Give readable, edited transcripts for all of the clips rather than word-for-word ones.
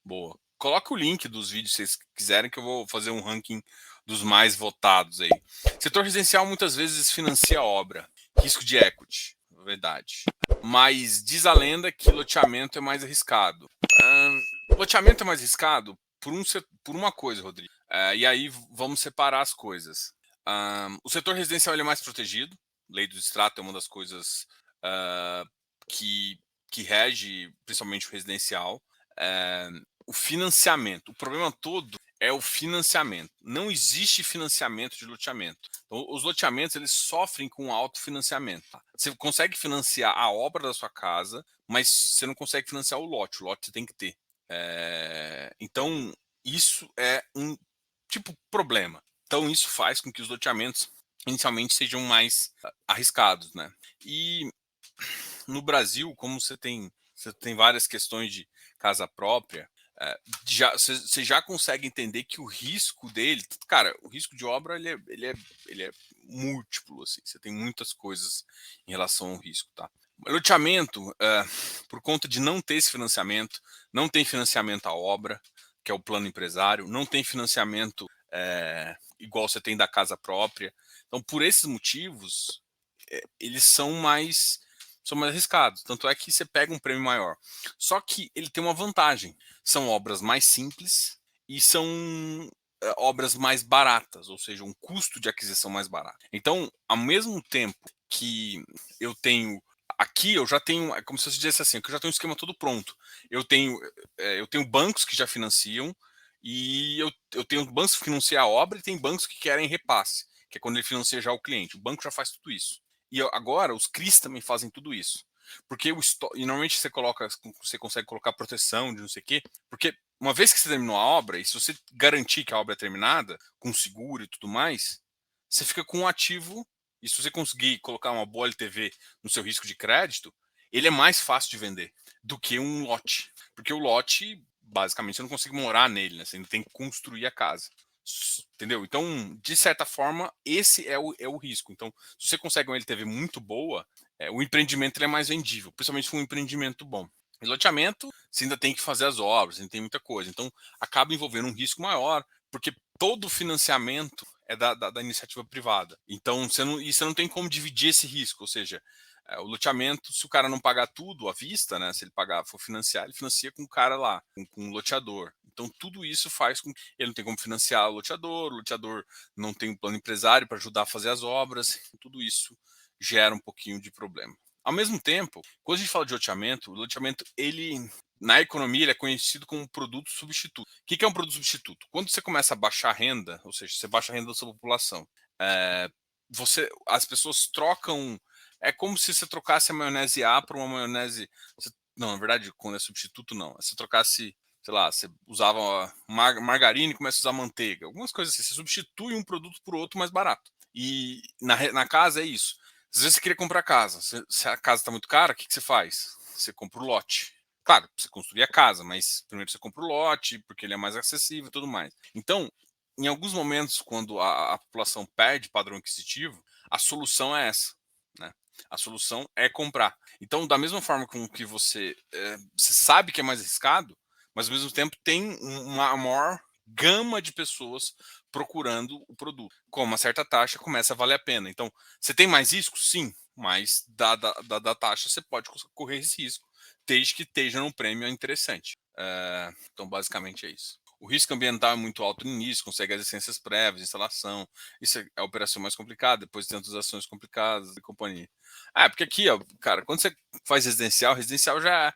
Boa. Coloca o link dos vídeos se vocês quiserem, que eu vou fazer um ranking dos mais votados aí. Setor residencial muitas vezes financia a obra. Risco de equity, verdade. Mas diz a lenda que loteamento é mais arriscado. Loteamento é mais arriscado por uma coisa, Rodrigo. E aí vamos separar as coisas. O setor residencial ele é mais protegido. Lei do extrato é uma das coisas que rege principalmente o residencial. O financiamento. O problema todo é o financiamento. Não existe financiamento de loteamento. Então, os loteamentos eles sofrem com autofinanciamento. Você consegue financiar a obra da sua casa, mas você não consegue financiar o lote. O lote você tem que ter. Então, isso é um tipo problema. Então, isso faz com que os loteamentos inicialmente sejam mais arriscados, né? E no Brasil, como você tem várias questões de casa própria, você já consegue entender que o risco dele, cara, o risco de obra ele é múltiplo, assim, você tem muitas coisas em relação ao risco, tá? Loteamento, por conta de não ter esse financiamento, não tem financiamento à obra, que é o plano empresário, não tem financiamento igual você tem da casa própria. Então, por esses motivos, eles são mais arriscados. Tanto é que você pega um prêmio maior. Só que ele tem uma vantagem. São obras mais simples e são obras mais baratas, ou seja, um custo de aquisição mais barato. Então, ao mesmo tempo que eu tenho aqui, eu já tenho, é como se eu dissesse assim, que eu já tenho um esquema todo pronto. Eu tenho bancos que já financiam e eu tenho bancos que financiam a obra e tem bancos que querem repasse, que é quando ele financia já o cliente. O banco já faz tudo isso. E agora os CRIs também fazem tudo isso. Porque e normalmente você consegue colocar proteção de não sei o quê, porque uma vez que você terminou a obra, e se você garantir que a obra é terminada, com seguro e tudo mais, você fica com um ativo, e se você conseguir colocar uma boa LTV no seu risco de crédito, ele é mais fácil de vender do que um lote. Porque o lote, basicamente, você não consegue morar nele, né? Você ainda tem que construir a casa. Entendeu? Então, de certa forma, esse é o risco. Então, se você consegue uma LTV muito boa, o empreendimento ele é mais vendível, principalmente se for um empreendimento bom. E loteamento, você ainda tem que fazer as obras, ainda tem muita coisa. Então, acaba envolvendo um risco maior, porque todo o financiamento é da iniciativa privada. Então, você não tem como dividir esse risco. Ou seja, o loteamento, se o cara não pagar tudo à vista, né? Se ele for financiar, ele financia com o cara lá, com o loteador. Então, tudo isso faz com que ele não tem como financiar o loteador não tem um plano empresário para ajudar a fazer as obras, tudo isso gera um pouquinho de problema. Ao mesmo tempo, quando a gente fala de loteamento, o loteamento, ele, na economia, ele é conhecido como um produto substituto. O que é um produto substituto? Quando você começa a baixar a renda, ou seja, você baixa a renda da sua população, as pessoas trocam. É como se você trocasse a maionese A por uma maionese. Não, na verdade, quando é substituto, não. Você trocasse, sei lá, você usava margarina e começa a usar manteiga. Algumas coisas assim. Você substitui um produto por outro mais barato. E na casa é isso. Às vezes você queria comprar casa. Se a casa está muito cara, o que você faz? Você compra o lote. Claro, você construir a casa, mas primeiro você compra o lote, porque ele é mais acessível e tudo mais. Então, em alguns momentos, quando a população perde padrão aquisitivo, a solução é essa, né? A solução é comprar. Então, da mesma forma com que você sabe que é mais arriscado, mas ao mesmo tempo tem uma maior gama de pessoas procurando o produto. Com uma certa taxa começa a valer a pena. Então, você tem mais risco? Sim, mas da taxa você pode correr esse risco, desde que esteja num prêmio interessante. Então, basicamente é isso. O risco ambiental é muito alto no início, consegue as licenças prévias, instalação. Isso é a operação mais complicada, depois tem outras ações complicadas e companhia. Porque aqui, ó, cara, quando você faz residencial já.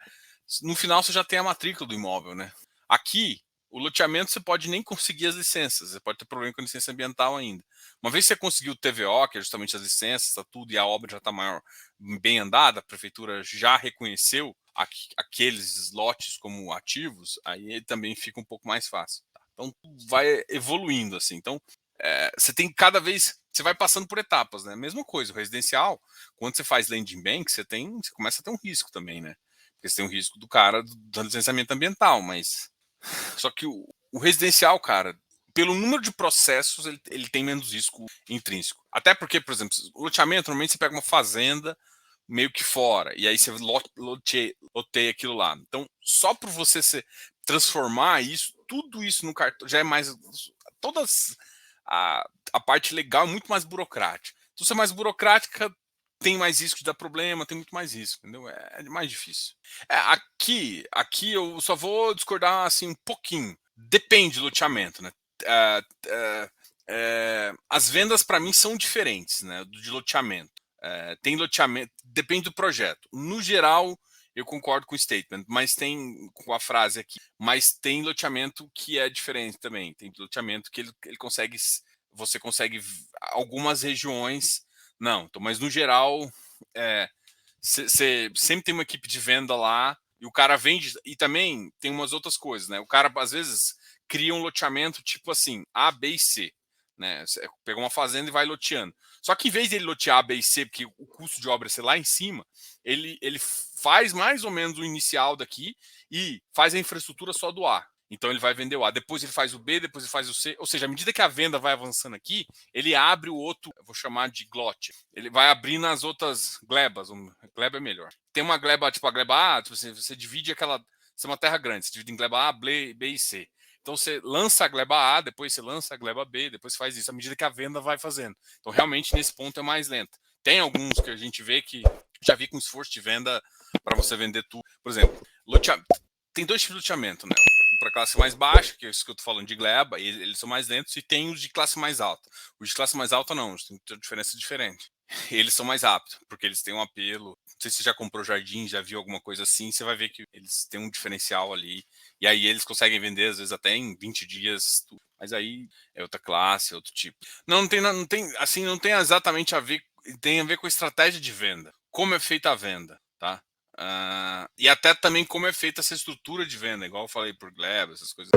No final você já tem a matrícula do imóvel, né? Aqui, o loteamento você pode nem conseguir as licenças, você pode ter problema com a licença ambiental ainda. Uma vez que você conseguiu o TVO, que é justamente as licenças, tá tudo, e a obra já está maior, bem andada, a prefeitura já reconheceu aqueles lotes como ativos, aí também fica um pouco mais fácil. Tá? Então vai evoluindo assim. Então você tem cada vez, você vai passando por etapas, né? Mesma coisa, o residencial, quando você faz landing bank, você começa a ter um risco também, né? Porque você tem o risco do cara do licenciamento ambiental, mas só que o residencial, cara, pelo número de processos, ele tem menos risco intrínseco. Até porque, por exemplo, o loteamento, normalmente você pega uma fazenda meio que fora, e aí você loteia aquilo lá. Então, só por você transformar isso, tudo isso no cartão, já é mais, todas, a parte legal é muito mais burocrática. Se você é mais burocrática, tem mais risco de dar problema, tem muito mais risco, entendeu? É mais difícil. Aqui eu só vou discordar assim um pouquinho. Depende do loteamento, né? É, as vendas para mim são diferentes, né? De loteamento. Tem loteamento, depende do projeto. No geral, eu concordo com o statement, mas tem com a frase aqui. Mas tem loteamento que é diferente também. Tem loteamento que ele consegue, você consegue algumas regiões. Não, então, mas no geral, você sempre tem uma equipe de venda lá e o cara vende. E também tem umas outras coisas, né? O cara às vezes cria um loteamento tipo assim, A, B e C. Né? Você pegou uma fazenda e vai loteando. Só que em vez dele lotear A, B e C, porque o custo de obra é lá em cima, ele faz mais ou menos o inicial daqui e faz a infraestrutura só do A. Então ele vai vender o A, depois ele faz o B, depois ele faz o C. Ou seja, à medida que a venda vai avançando aqui, ele abre o outro, eu vou chamar de glote. Ele vai abrindo as outras glebas. Gleba é melhor. Tem uma gleba, tipo a gleba A, tipo assim, você divide aquela. Isso é uma terra grande, você divide em gleba A, B e C. Então você lança a gleba A, depois você lança a gleba B, depois faz isso, à medida que a venda vai fazendo. Então realmente nesse ponto é mais lento. Tem alguns que a gente vê que já vi com esforço de venda para você vender tudo. Por exemplo, tem dois tipos de loteamento, né? Para classe mais baixa, que é isso que eu tô falando de gleba, e eles são mais lentos, e tem os de classe mais alta. Os de classe mais alta não, tem uma diferença diferente. Eles são mais rápidos, porque eles têm um apelo. Não sei se você já comprou jardim, já viu alguma coisa assim, você vai ver que eles têm um diferencial ali. E aí eles conseguem vender, às vezes, até em 20 dias. Mas aí é outra classe, é outro tipo. Não tem, assim, não tem exatamente a ver, tem a ver com a estratégia de venda. Como é feita a venda, tá? E até também como é feita essa estrutura de venda, igual eu falei por Gleba, essas coisas.